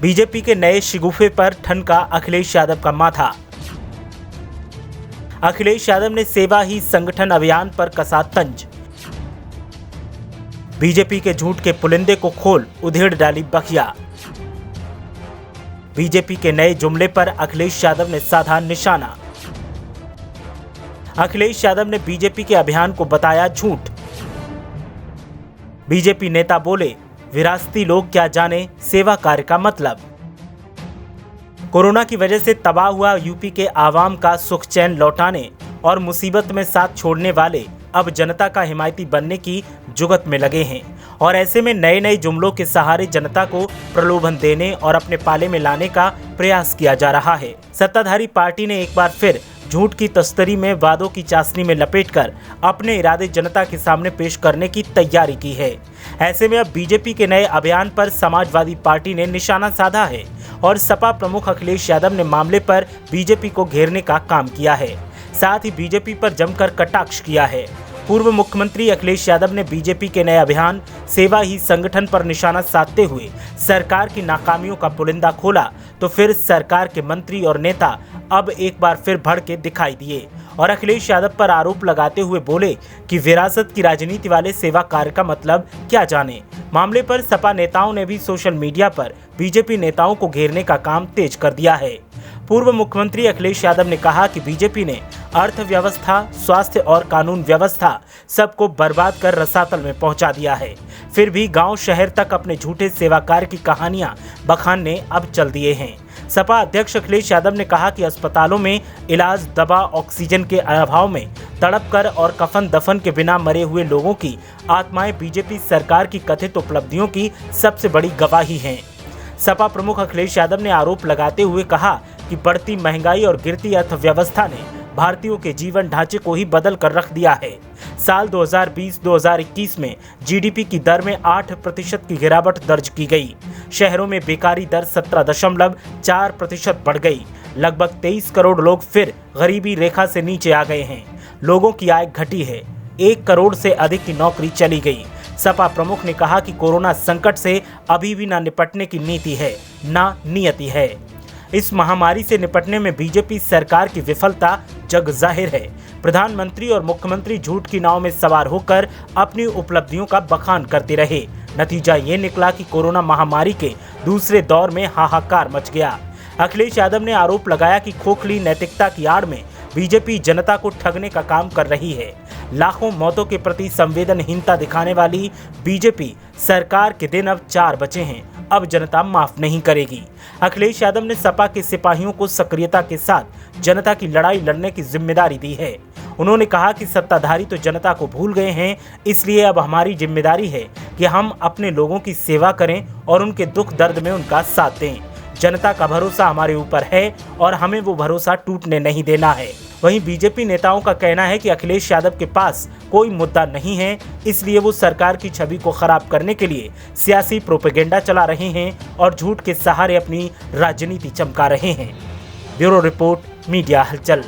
BJP के नए शिगुफे पर ठनका अखिलेश यादव का माथा। अखिलेश यादव ने सेवा ही संगठन अभियान पर कसा तंज। बीजेपी के झूठ के पुलिंदे को खोल उधेड़ डाली बखिया। बीजेपी के नए जुमले पर अखिलेश यादव ने साधा निशाना। अखिलेश यादव ने बीजेपी के अभियान को बताया झूठ। बीजेपी नेता बोले, विरासती लोग क्या जाने सेवा कार्य का मतलब। कोरोना की वजह से तबाह हुआ यूपी के आवाम का सुख चैन लौटाने और मुसीबत में साथ छोड़ने वाले अब जनता का हिमायती बनने की जुगत में लगे हैं और ऐसे में नए नए जुमलों के सहारे जनता को प्रलोभन देने और अपने पाले में लाने का प्रयास किया जा रहा है। सत्ताधारी पार्टी ने एक बार फिर झूठ की तस्करी में वादों की चाशनी में लपेटकर अपने इरादे जनता के सामने पेश करने की तैयारी की है। ऐसे में अब बीजेपी के नए अभियान पर समाजवादी पार्टी ने निशाना साधा है और सपा प्रमुख अखिलेश यादव ने मामले पर बीजेपी को घेरने का काम किया है। साथ ही बीजेपी पर जमकर कटाक्ष किया है। पूर्व मुख्यमंत्री अखिलेश यादव ने बीजेपी के नए अभियान सेवा ही संगठन पर निशाना साधते हुए सरकार की नाकामियों का पुलिंदा खोला तो फिर सरकार के मंत्री और नेता अब एक बार फिर भड़के के दिखाई दिए और अखिलेश यादव पर आरोप लगाते हुए बोले कि विरासत की राजनीति वाले सेवा कार्य का मतलब क्या जाने। मामले पर सपा नेताओं ने भी सोशल मीडिया पर बीजेपी नेताओं को घेरने का काम तेज कर दिया है। पूर्व मुख्यमंत्री अखिलेश यादव ने कहा कि बीजेपी ने अर्थव्यवस्था, स्वास्थ्य और कानून व्यवस्था सबको बर्बाद कर रसातल में पहुंचा दिया है। फिर भी गांव शहर तक अपने झूठे सेवा कार्य की कहानियां बखानने अब चल दिए हैं। सपा अध्यक्ष अखिलेश यादव ने कहा कि अस्पतालों में इलाज, दवा, ऑक्सीजन के अभाव में तड़प कर और कफन दफन के बिना मरे हुए लोगों की आत्माएं बीजेपी सरकार की कथित उपलब्धियों की सबसे बड़ी गवाही हैं। सपा प्रमुख अखिलेश यादव ने आरोप लगाते हुए कहा कि बढ़ती महंगाई और गिरती अर्थव्यवस्था ने भारतीयों के जीवन ढांचे को ही बदल कर रख दिया है। साल 2020-2021 में जीडीपी की दर में 8% की गिरावट दर्ज की गई। शहरों में बेकारी दर 17.4% बढ़ गई। लगभग 23 करोड़ लोग फिर गरीबी रेखा से नीचे आ गए हैं। लोगों की आय घटी है। 1 करोड़ से अधिक की नौकरी चली गई। सपा प्रमुख ने कहा कि कोरोना संकट से अभी भी न निपटने की नीति है, न नियति है। इस महामारी से निपटने में बीजेपी सरकार की विफलता जग जाहिर है। प्रधानमंत्री और मुख्यमंत्री झूठ की नाव में सवार होकर अपनी उपलब्धियों का बखान करते रहे। नतीजा ये निकला कि कोरोना महामारी के दूसरे दौर में हाहाकार मच गया। अखिलेश यादव ने आरोप लगाया कि खोखली नैतिकता की आड़ में बीजेपी जनता को ठगने का काम कर रही है। लाखों मौतों के प्रति संवेदनहीनता दिखाने वाली बीजेपी सरकार के दिन अब 4 बचे हैं। अब जनता माफ नहीं करेगी। अखिलेश यादव ने सपा के सिपाहियों को सक्रियता के साथ जनता की लड़ाई लड़ने की जिम्मेदारी दी है। उन्होंने कहा कि सत्ताधारी तो जनता को भूल गए हैं, इसलिए अब हमारी जिम्मेदारी है कि हम अपने लोगों की सेवा करें और उनके दुख दर्द में उनका साथ दें। जनता का भरोसा हमारे ऊपर है और हमें वो भरोसा टूटने नहीं देना है। वहीं बीजेपी नेताओं का कहना है कि अखिलेश यादव के पास कोई मुद्दा नहीं है, इसलिए वो सरकार की छवि को खराब करने के लिए सियासी प्रोपेगेंडा चला रहे हैं और झूठ के सहारे अपनी राजनीति चमका रहे हैं। ब्यूरो रिपोर्ट, मीडिया हलचल।